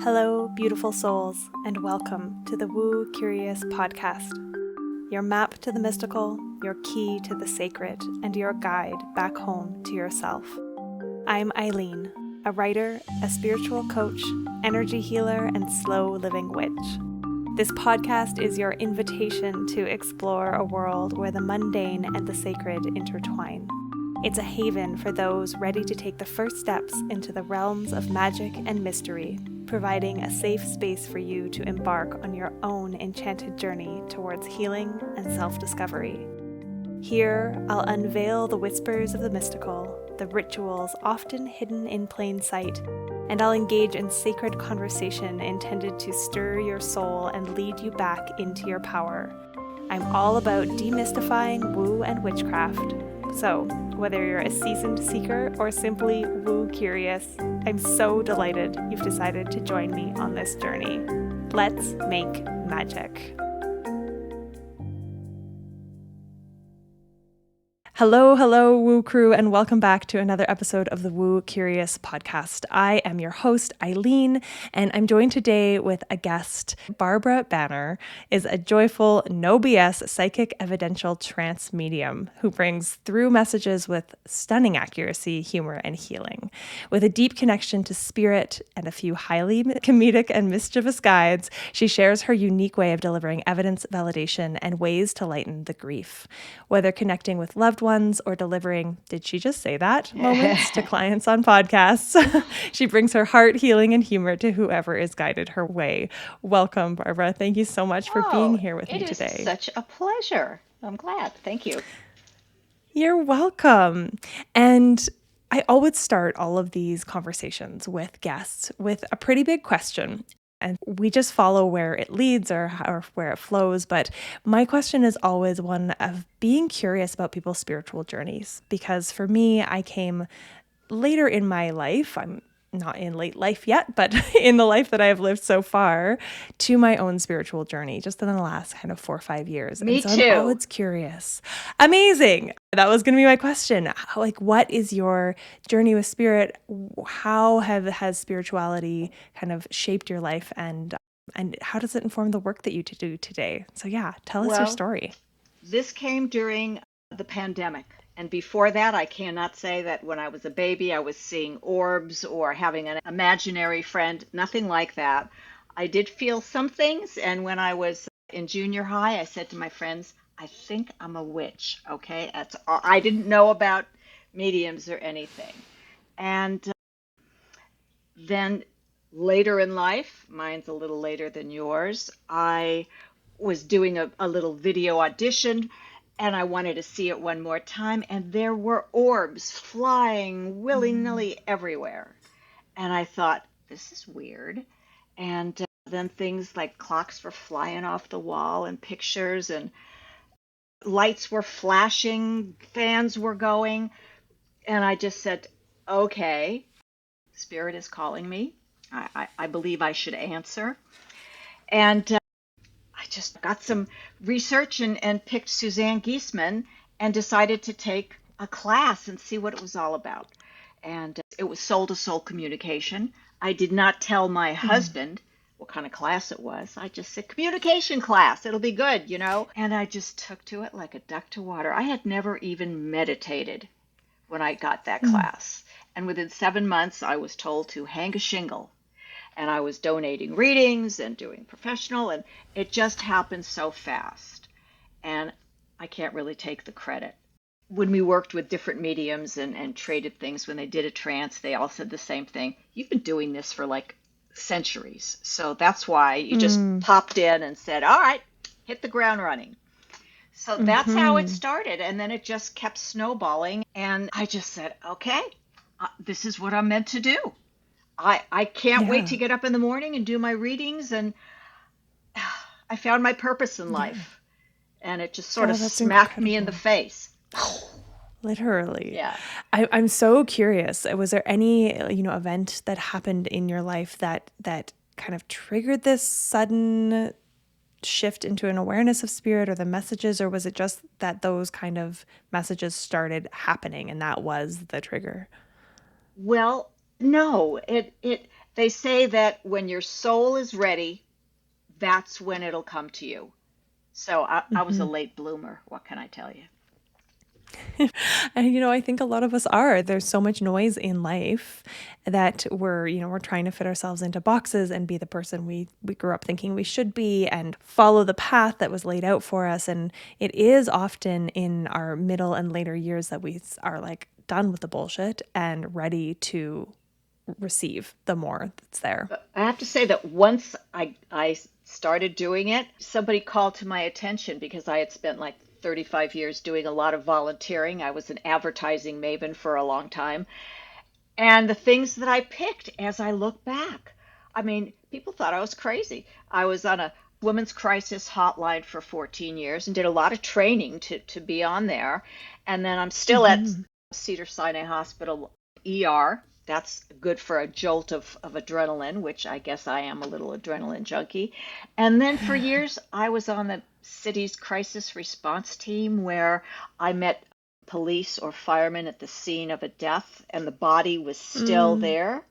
Hello, beautiful souls, and welcome to the Woo Curious podcast. Your map to the mystical, your key to the sacred, and your guide back home to yourself. I'm Eileen, a writer, a spiritual coach, energy healer, and slow living witch. This podcast is your invitation to explore a world where the mundane and the sacred intertwine. It's a haven for those ready to take the first steps into the realms of magic and mystery, providing a safe space for you to embark on your own enchanted journey towards healing and self-discovery. Here, I'll unveil the whispers of the mystical, the rituals often hidden in plain sight, and I'll engage in sacred conversation intended to stir your soul and lead you back into your power. I'm all about demystifying woo and witchcraft. So, whether you're a seasoned seeker or simply woo curious, I'm so delighted you've decided to join me on this journey. Let's make magic. Hello, Woo Crew, and welcome back to another episode of the Woo Curious podcast. I am your host, Eileen, and I'm joined today with a guest. Barbara Banner is a joyful, no BS psychic evidential trance medium who brings through messages with stunning accuracy, humor, and healing. With a deep connection to spirit and a few highly comedic and mischievous guides, she shares her unique way of delivering evidence, validation, and ways to lighten the grief. Whether connecting with loved ones or delivering, did she just say that, moments to clients on podcasts, she brings her heart, healing, and humor to whoever is guided her way. Welcome, Barbara. Thank you so much for being here with me today. It is such a pleasure. I'm glad. Thank you. You're welcome. And I always start all of these conversations with guests with a pretty big question. And we just follow where it leads or where it flows. But my question is always one of being curious about people's spiritual journeys. Because for me, I came later in my life, I'm not in late life yet, but in the life that I have lived so far, to my own spiritual journey, just in the last kind of 4 or 5 years. Me and so too. I'm always curious. Amazing. That was going to be my question. What is your journey with spirit? How has spirituality kind of shaped your life, and how does it inform the work that you do today? So yeah, tell us your story. This came during the pandemic. And before that, I cannot say that when I was a baby, I was seeing orbs or having an imaginary friend, nothing like that. I did feel some things. And when I was in junior high, I said to my friends, I think I'm a witch. Okay. That's all. I didn't know about mediums or anything. And then later in life, mine's a little later than yours, I was doing a little video audition. And I wanted to see it one more time. And there were orbs flying willy-nilly everywhere. And I thought, this is weird. And then things like clocks were flying off the wall and pictures and lights were flashing, fans were going. And I just said, okay, Spirit is calling me. I believe I should answer. And I just got some research and picked Suzanne Giesemann and decided to take a class and see what it was all about. And it was soul-to-soul communication. I did not tell my husband what kind of class it was. I just said, communication class, it'll be good, And I just took to it like a duck to water. I had never even meditated when I got that class. And within 7 months, I was told to hang a shingle. And I was donating readings and doing professional, and it just happened so fast. And I can't really take the credit. When we worked with different mediums and traded things, when they did a trance, they all said the same thing. You've been doing this for like centuries. So that's why you just popped in and said, all right, hit the ground running. So that's how it started. And then it just kept snowballing. And I just said, okay, this is what I'm meant to do. I can't wait to get up in the morning and do my readings, and I found my purpose in life, and it just sort of smacked me in the face. Literally. Yeah. I'm so curious. Was there any, event that happened in your life that kind of triggered this sudden shift into an awareness of spirit or the messages, or was it just that those kind of messages started happening and that was the trigger? Well, no, it They say that when your soul is ready, that's when it'll come to you. So I was a late bloomer. What can I tell you? And, I think a lot of us are. There's so much noise in life that we're trying to fit ourselves into boxes and be the person we grew up thinking we should be and follow the path that was laid out for us. And it is often in our middle and later years that we are like done with the bullshit and ready to receive the more that's there. I have to say that once I started doing it, somebody called to my attention because I had spent like 35 years doing a lot of volunteering. I was an advertising maven for a long time. And the things that I picked as I look back, I mean, people thought I was crazy. I was on a women's crisis hotline for 14 years and did a lot of training to be on there. And then I'm still at Cedars-Sinai Hospital ER. That's good for a jolt of adrenaline, which I guess I am a little adrenaline junkie. And then for years, I was on the city's crisis response team where I met police or firemen at the scene of a death and the body was still there.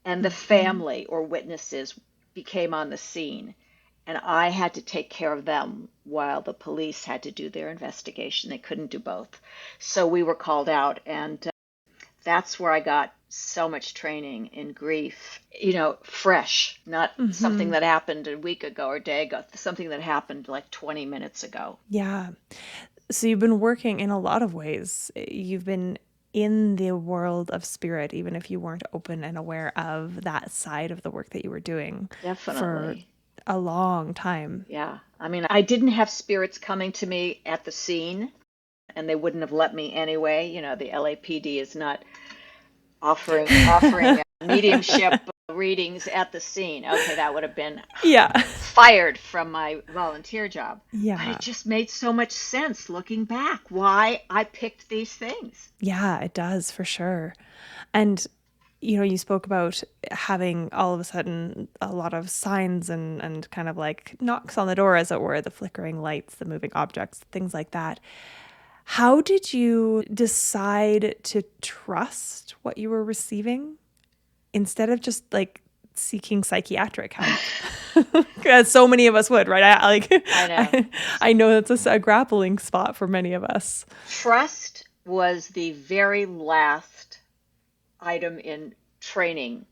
And the family or witnesses became on the scene. And I had to take care of them while the police had to do their investigation. They couldn't do both. So we were called out, and that's where I got so much training in grief, fresh, not something that happened a week ago or a day ago, something that happened like 20 minutes ago. Yeah. So you've been working in a lot of ways. You've been in the world of spirit, even if you weren't open and aware of that side of the work that you were doing. Definitely. For a long time. Yeah. I mean, I didn't have spirits coming to me at the scene, and they wouldn't have let me anyway. The LAPD is not offering mediumship readings at the scene. Okay, that would have been fired from my volunteer job. Yeah. But it just made so much sense looking back why I picked these things. Yeah, it does for sure. And you spoke about having all of a sudden a lot of signs and kind of like knocks on the door, as it were, the flickering lights, the moving objects, things like that. How did you decide to trust what you were receiving instead of just like seeking psychiatric help? As so many of us would, right? I know that's a grappling spot for many of us. Trust was the very last item in training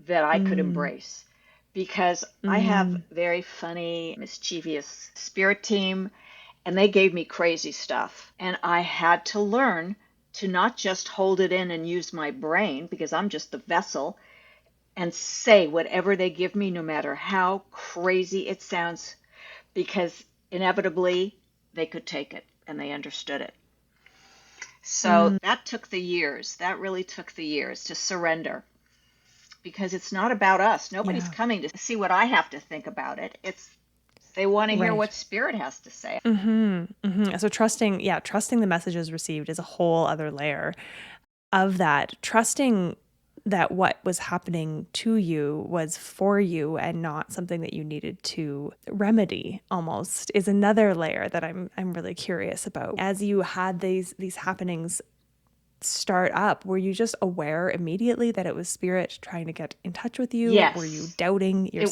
that I could embrace because I have very funny, mischievous spirit team. And they gave me crazy stuff. And I had to learn to not just hold it in and use my brain, because I'm just the vessel, and say whatever they give me, no matter how crazy it sounds, because inevitably they could take it and they understood it. So that took the years. That really took the years to surrender, because it's not about us. Nobody's coming to see what I have to think about it. They want to hear what spirit has to say. So trusting the messages received is a whole other layer of that. Trusting that what was happening to you was for you and not something that you needed to remedy almost is another layer that I'm really curious about. As you had these happenings start up, were you just aware immediately that it was spirit trying to get in touch with you? Yes. Were you doubting yourself?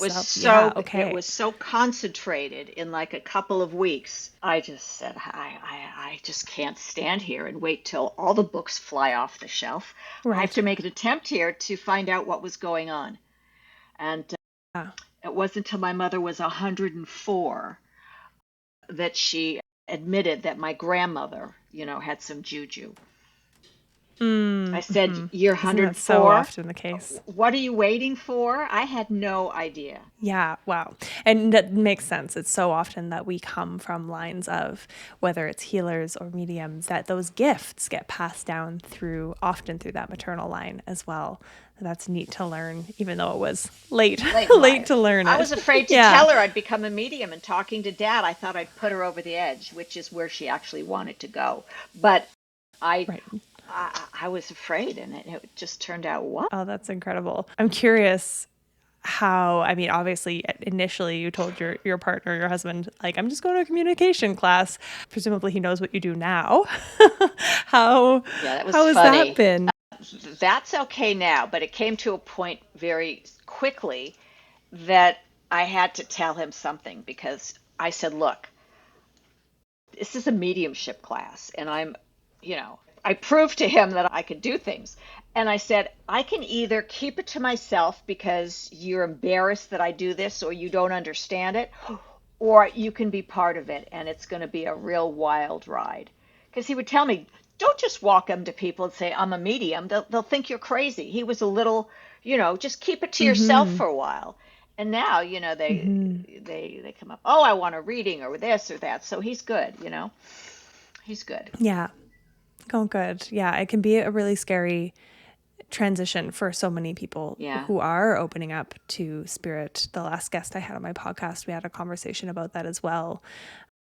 It was so concentrated in like a couple of weeks. I just said, I just can't stand here and wait till all the books fly off the shelf. Right. I have to make an attempt here to find out what was going on. And it wasn't until my mother was 104 that she admitted that my grandmother, had some juju. I said, you're 104? That's so often the case. What are you waiting for? I had no idea. Yeah, wow. And that makes sense. It's so often that we come from lines of, whether it's healers or mediums, that those gifts get passed down often through that maternal line as well. That's neat to learn, even though it was late to learn it. I was afraid to tell her I'd become a medium, and talking to Dad, I thought I'd put her over the edge, which is where she actually wanted to go. But I was afraid, and it just turned out well. Oh, that's incredible. I'm curious how, obviously, initially you told your partner, your husband, like, I'm just going to a communication class. Presumably he knows what you do now. How has that been? That's okay now, but it came to a point very quickly that I had to tell him something because I said, look, this is a mediumship class, and I proved to him that I could do things. And I said, I can either keep it to myself because you're embarrassed that I do this or you don't understand it, or you can be part of it, and it's going to be a real wild ride. Because he would tell me, don't just walk up to people and say, I'm a medium. They'll think you're crazy. He was a little, just keep it to yourself Mm-hmm. for a while. And now, Mm-hmm. they come up, oh, I want a reading or this or that. So he's good. He's good. Yeah. Oh, good. Yeah. It can be a really scary transition for so many people Yeah. who are opening up to spirit. The last guest I had on my podcast, we had a conversation about that as well.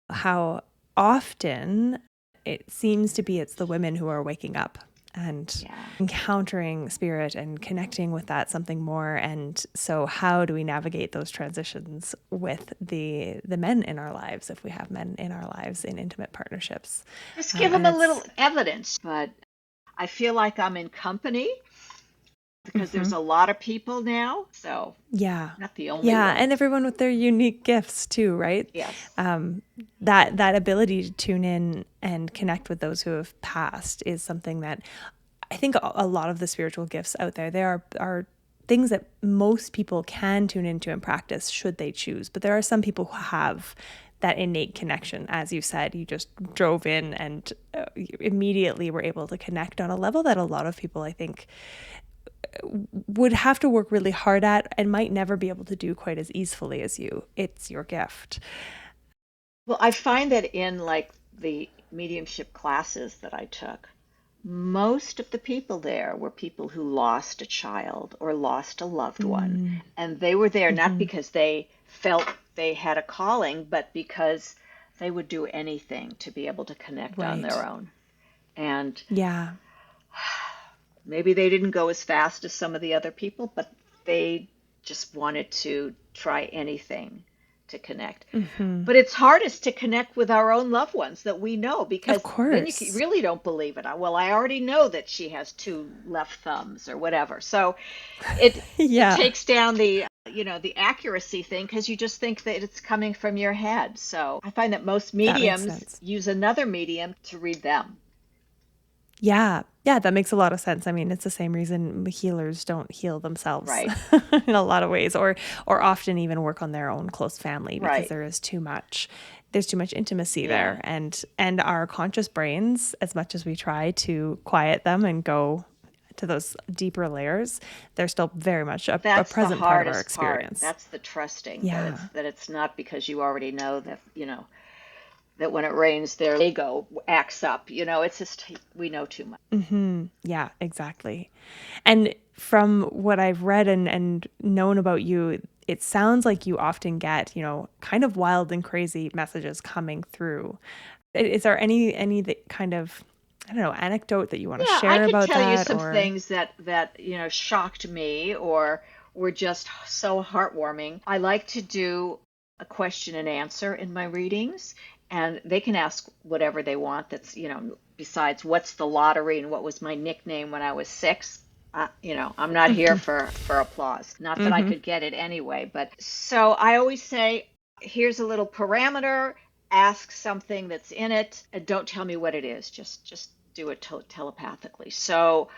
How often it seems to be it's the women who are waking up and Yeah. encountering spirit and connecting with that something more. And so how do we navigate those transitions with the men in our lives, if we have men in our lives in intimate partnerships? Just give And him a it's, little evidence. But I feel like I'm in company because mhm. there's a lot of people now. So Yeah. not the only Yeah. one. And everyone with their unique gifts too, right? Yes. That ability to tune in and connect with those who have passed is something that I think a lot of the spiritual gifts out there, there are things that most people can tune into and practice should they choose. But there are some people who have that innate connection. As you said, you just drove in and immediately were able to connect on a level that a lot of people, I think, would have to work really hard at and might never be able to do quite as easily as you. It's your gift. Well, I find that in like the mediumship classes that I took, most of the people there were people who lost a child or lost a loved one. And they were there not Mm-hmm. because they felt they had a calling, but because they would do anything to be able to connect on Right. their own. And Yeah. maybe they didn't go as fast as some of the other people, but they just wanted to try anything to connect. Mm-hmm. But it's hardest to connect with our own loved ones that we know Of because then you course. really don't believe it. Well, I already know that she has two left thumbs or whatever. So it Yeah. takes down the accuracy thing because you just think that it's coming from your head. So I find that most That makes mediums sense. use another medium to read them. Yeah. Yeah, that makes a lot of sense. I mean, it's the same reason healers don't heal themselves Right. in a lot of ways, or often even work on their own close family because Right. there is too much. There's too much intimacy Yeah. there, and our conscious brains, as much as we try to quiet them and go to those deeper layers, they're still very much a That's the present part of our hardest part. experience. That's the trusting that Yeah. it's not because you already know that when it rains, their ego acts up. It's just we know too much. Yeah, exactly. And from what I've read and known about you, it sounds like you often get, kind of wild and crazy messages coming through. Is there any that kind of, I don't know, anecdote that you want to Yeah, I share could about tell you that some or? things that shocked me or were just so heartwarming. I like to do a question and answer in my readings, and they can ask whatever they want. That's besides what's the lottery and what was my nickname when I was 6. I'm not here for applause. Not that I Mm-hmm. could get it anyway, but so I always say, here's a little parameter. Ask something that's in it, and don't tell me what it is. Just do it telepathically. So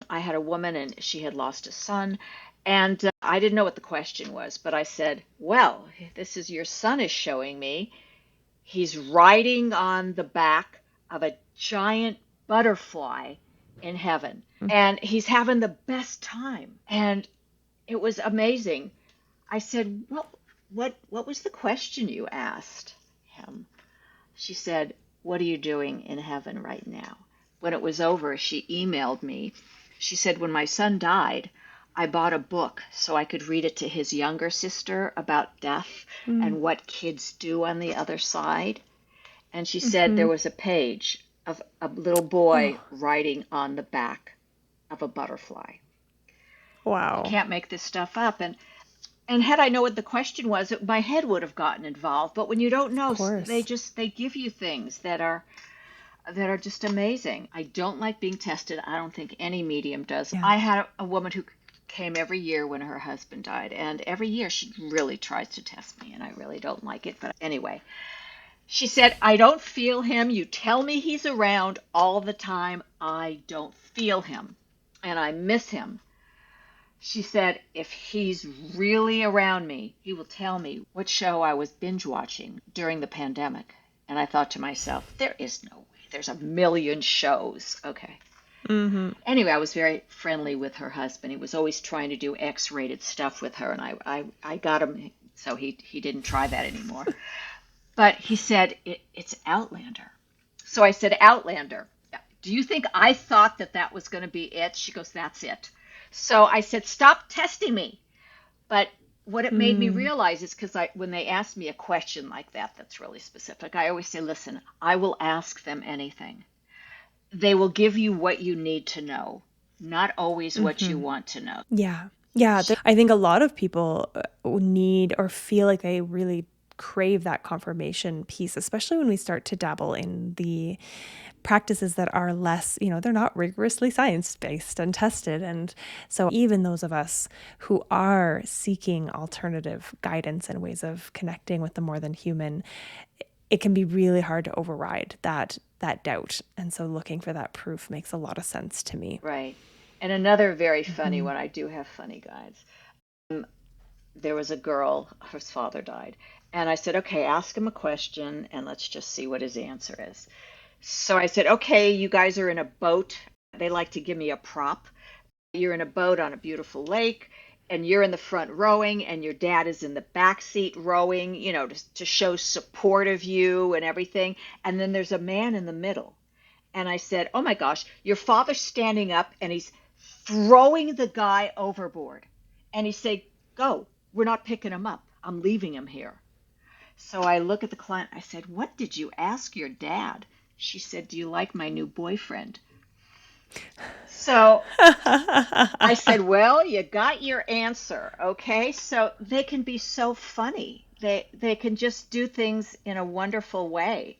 I had a woman, and she had lost a son, and I didn't know what the question was, but I said, "Well, this is your son is showing me. He's riding on the back of a giant butterfly in heaven, and he's having the best time." And it was amazing. I said, "What was the question you asked him?" She said, "What are you doing in heaven right now?" When it was over, she emailed me. She said, "When my son died, I bought a book so I could read it to his younger sister about death and what kids do on the other side." And she said Mm-hmm. there was a page of a little Oh, boy riding on the back of a butterfly. You wow. can't make this stuff up. And had I known what the question was, my head would have gotten involved. But when you don't Of know, course. they give you things that are that are just amazing. I don't like being tested. I don't think any medium does. Yeah. I had a woman who came every year when her husband died, and every year she really tries to test me, and I really don't like it. But anyway, she said, I don't feel him. You tell me he's around all the time. I don't feel him, and I miss him. She said, if he's really around me, he will tell me what show I was binge watching during the pandemic. And I thought to myself, there is no way. There's a million shows. Okay. Mm-hmm. Anyway, I was very friendly with her husband. He was always trying to do X-rated stuff with her, and I got him, so he didn't try that anymore. But he said, it's Outlander. So I said, Outlander. Do you think I thought that that was going to be it? She goes, that's it. So I said, stop testing me. But what it made me realize is because when they ask me a question like that that's really specific, I always say, listen, I will ask them anything. They will give you what you need to know, not always what you want to know. Yeah. Yeah. I think a lot of people need or feel like they really crave that confirmation piece, especially when we start to dabble in the practices that are less, they're not rigorously science-based and tested. And so even those of us who are seeking alternative guidance and ways of connecting with the more than human, it can be really hard to override that doubt. And so looking for that proof makes a lot of sense to me. Right. And another very funny one, I do have funny guides. There was a girl, her father died. And I said, okay, ask him a question and let's just see what his answer is. So I said, okay, you guys are in a boat. They like to give me a prop. You're in a boat on a beautiful lake, and you're in the front rowing, and your dad is in the back seat rowing, to show support of you and everything. And then there's a man in the middle. And I said, oh my gosh, your father's standing up and he's throwing the guy overboard. And he said, go, we're not picking him up. I'm leaving him here. So I look at the client. I said, what did you ask your dad? She said, do you like my new boyfriend? So I said, well, you got your answer. Okay. So they can be so funny. They can just do things in a wonderful way.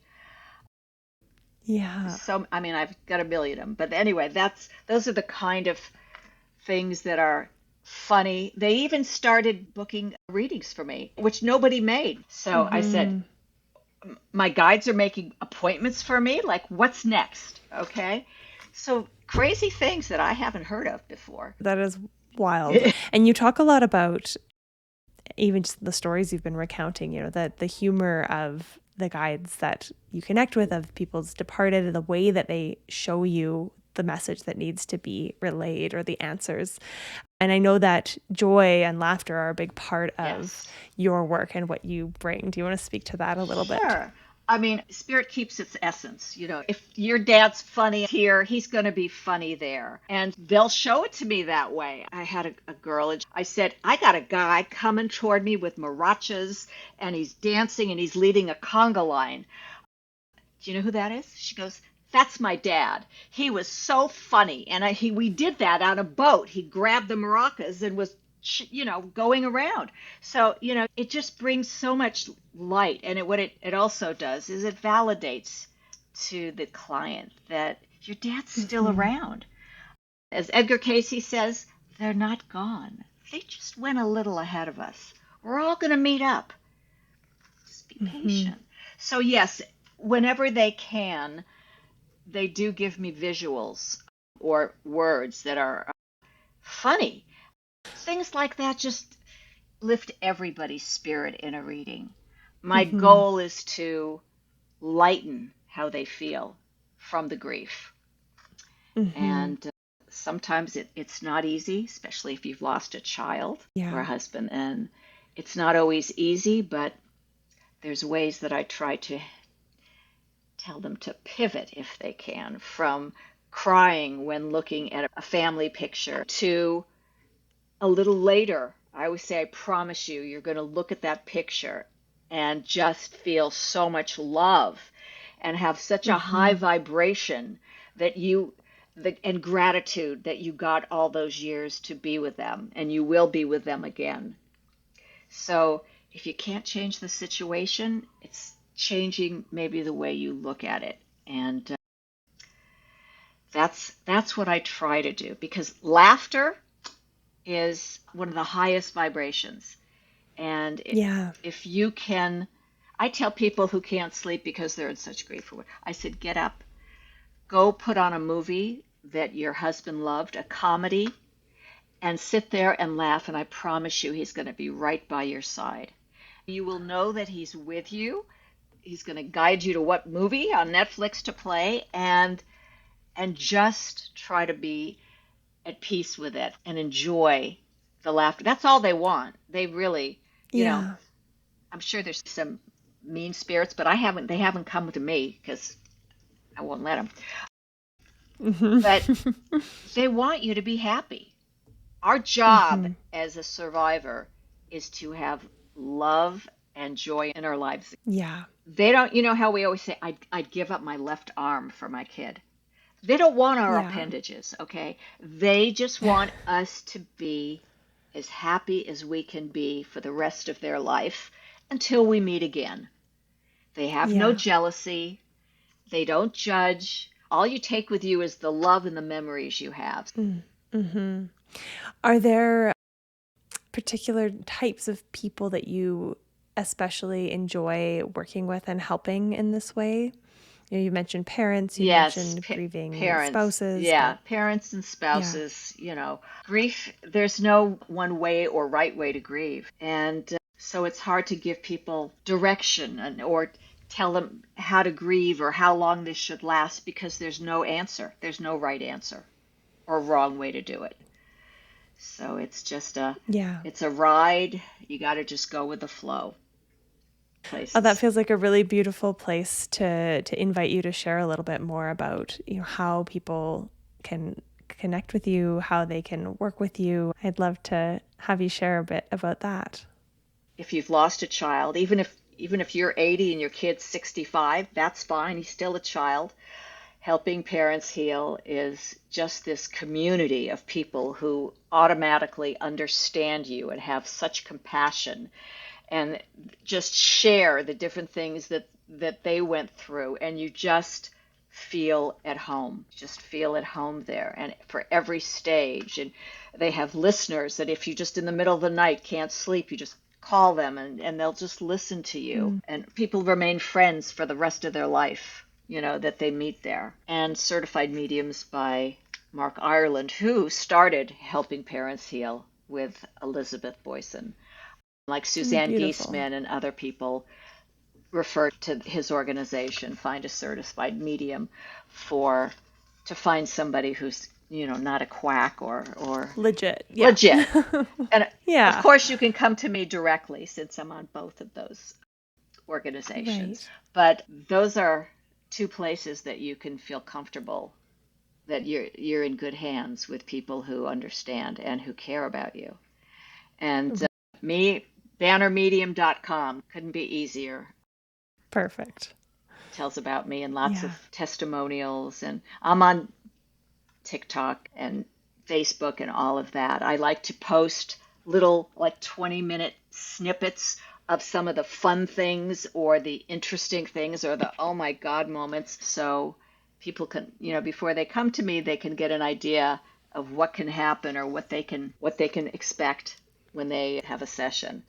Yeah. So, I mean, I've got a million of them, but anyway, those are the kind of things that are funny. They even started booking readings for me, which nobody made. So I said, my guides are making appointments for me. Like, what's next? Okay. So crazy things that I haven't heard of before. That is wild. And you talk a lot about even just the stories you've been recounting, that the humor of the guides that you connect with, of people's departed, the way that they show you the message that needs to be relayed or the answers. And I know that joy and laughter are a big part of your work and what you bring. Do you want to speak to that a little bit? Sure. I mean, spirit keeps its essence. If your dad's funny here, he's going to be funny there. And they'll show it to me that way. I had a girl, and I said, I got a guy coming toward me with marachas, and he's dancing, and he's leading a conga line. Do you know who that is? She goes, that's my dad. He was so funny. And we did that on a boat. He grabbed the maracas and was going around. So, it just brings so much light. And what it also does is it validates to the client that your dad's still around. As Edgar Cayce says, they're not gone. They just went a little ahead of us. We're all going to meet up. Just be patient. So, yes, whenever they can, they do give me visuals or words that are funny. Things like that just lift everybody's spirit in a reading. My goal is to lighten how they feel from the grief. And sometimes it's not easy, especially if you've lost a child or a husband. And it's not always easy, but there's ways that I try to tell them to pivot if they can, from crying when looking at a family picture to a little later. I always say, I promise you, you're going to look at that picture and just feel so much love and have such a high vibration and gratitude that you got all those years to be with them, and you will be with them again. So if you can't change the situation, it's changing maybe the way you look at it. And That's what I try to do, because laughter is one of the highest vibrations. And Yeah. if you can, I tell people who can't sleep because they're in such grief, I said, get up, go put on a movie that your husband loved, a comedy, and sit there and laugh. And I promise you, he's going to be right by your side. You will know that he's with you. He's going to guide you to what movie on Netflix to play, and just try to be at peace with it and enjoy the laughter. That's all they want. They really, Yeah. I'm sure there's some mean spirits, but they haven't come to me because I won't let them. But Mm-hmm. they want you to be happy. Our job Mm-hmm. as a survivor is to have love and joy in our lives. Yeah. They don't, how we always say, I'd give up my left arm for my kid. They don't want our Yeah. appendages, okay? They just want us to be as happy as we can be for the rest of their life until we meet again. They have no Yeah. jealousy. They don't judge. All you take with you is the love and the memories you have. Mm-hmm. Are there particular types of people that you especially enjoy working with and helping in this way? You mentioned parents, you Yes, mentioned grieving parents. spouses, Yeah, but parents and yeah. spouses, grief, there's no one way or right way to grieve. And so it's hard to give people direction or tell them how to grieve or how long this should last, because there's no answer. There's no right answer or wrong way to do it. So Yeah. it's a ride. You got to just go with the flow Oh, that places. feels like a really beautiful place to invite you to share a little bit more about, how people can connect with you, how they can work with you. I'd love to have you share a bit about that. If you've lost a child, even if you're 80 and your kid's 65, that's fine. He's still a child. Helping Parents Heal is just this community of people who automatically understand you and have such compassion and just share the different things that they went through, and you just feel at home there, and for every stage. And they have listeners that if you just in the middle of the night can't sleep, you just call them, and they'll just listen to you, Mm, and people remain friends for the rest of their life, that they meet there. And Certified Mediums by Mark Ireland, who started Helping Parents Heal with Elizabeth Boyson. Like Suzanne beautiful. Giesemann and other people refer to his organization, Find a Certified Medium, for to find somebody who's not a quack or Legit. Yeah. legit. And of Yeah. course, you can come to me directly since I'm on both of those organizations. Right. But those are two places that you can feel comfortable that you're in good hands with people who understand and who care about you. And me, bannermedium.com, couldn't be easier. Perfect. Tells about me and lots of Yeah. testimonials. And I'm on TikTok and Facebook and all of that. I like to post little, like, 20-minute snippets of some of the fun things or the interesting things or the oh my God moments. So people can, before they come to me, they can get an idea of what can happen or what they can expect when they have a session.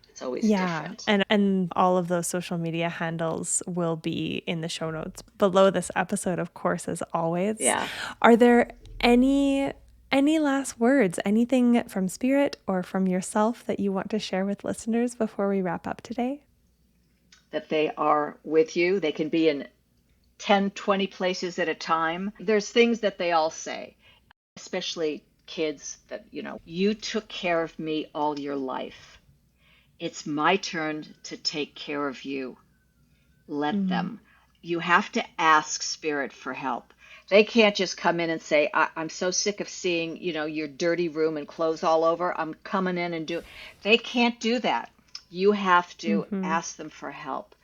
It's always Yeah, different. and all of those social media handles will be in the show notes below this episode, of course, as always. Yeah. Are there any last words, anything from spirit or from yourself that you want to share with listeners before we wrap up today? That they are with you. They can be in 10, 20 places at a time. There's things that they all say, especially kids, that, you took care of me all your life. It's my turn to take care of you. Let Mm, them. You have to ask spirit for help. They can't just come in and say, I'm so sick of seeing, your dirty room and clothes all over. I'm coming in and do. They can't do that. You have to mm-hmm, ask them for help.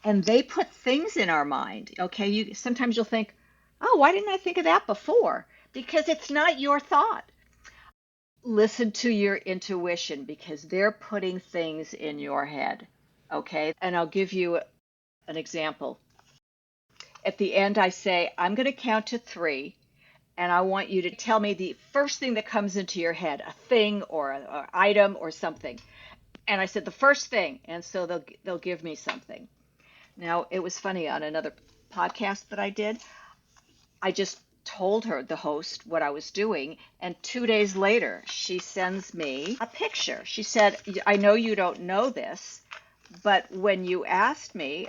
And they put things in our mind. Okay, sometimes you'll think, "Oh, why didn't I think of that before?" Because it's not your thought. Listen to your intuition, because they're putting things in your head. Okay? And I'll give you an example. At the end, I say, "I'm going to count to 3. and I want you to tell me the first thing that comes into your head, a thing or an item or something. And I said, the first thing. And so they'll give me something. Now, it was funny on another podcast that I did. I just told her, the host, what I was doing. And 2 days later, she sends me a picture. She said, I know you don't know this, but when you asked me,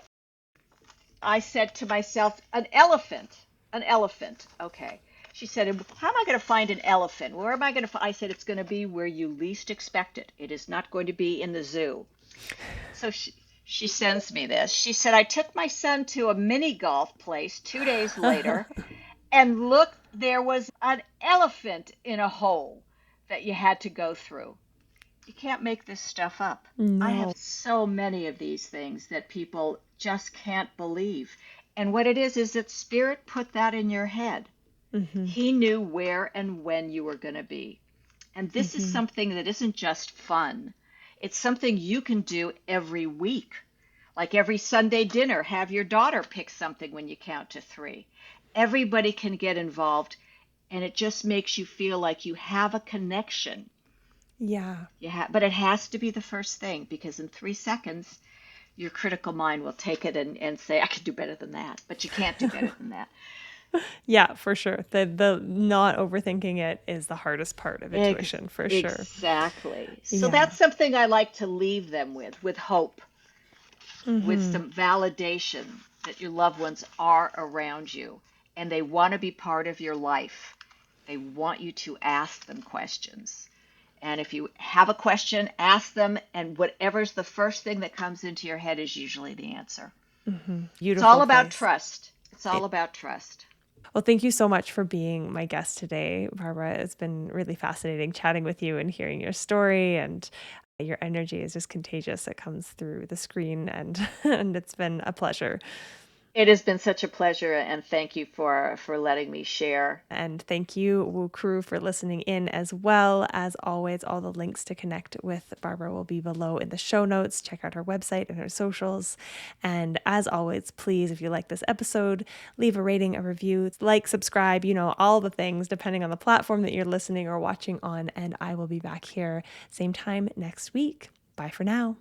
I said to myself, an elephant, an elephant. Okay. She said, how am I going to find an elephant? Where am I going to find? I said, it's going to be where you least expect it. It is not going to be in the zoo. So she sends me this. She said, I took my son to a mini golf place 2 days later, and look, there was an elephant in a hole that you had to go through. You can't make this stuff up. I have No. so many of these things that people just can't believe. And what it is that Spirit put that in your head. Mm-hmm. He knew where and when you were going to be. And this is something that isn't just fun. It's something you can do every week. Like every Sunday dinner, have your daughter pick something when you count to 3. Everybody can get involved, and it just makes you feel like you have a connection. Yeah. But it has to be the first thing, because in 3 seconds, your critical mind will take it and say, I can do better than that. But you can't do better than that. Yeah, for sure. The not overthinking it is the hardest part of intuition, for sure. Exactly. So Yeah. that's something I like to leave them with hope, with some validation that your loved ones are around you and they want to be part of your life. They want you to ask them questions. And if you have a question, ask them, and whatever's the first thing that comes into your head is usually the answer. Beautiful It's all about place. trust. It's all about trust. Well, thank you so much for being my guest today, Barbara. It's been really fascinating chatting with you and hearing your story, and your energy is just contagious. It comes through the screen, and and it's been a pleasure. It has been such a pleasure, and thank you for letting me share. And thank you, Woo Crew, for listening in as well. As always, all the links to connect with Barbara will be below in the show notes. Check out her website and her socials. And as always, please, if you like this episode, leave a rating, a review, like, subscribe, all the things, depending on the platform that you're listening or watching on. And I will be back here same time next week. Bye for now.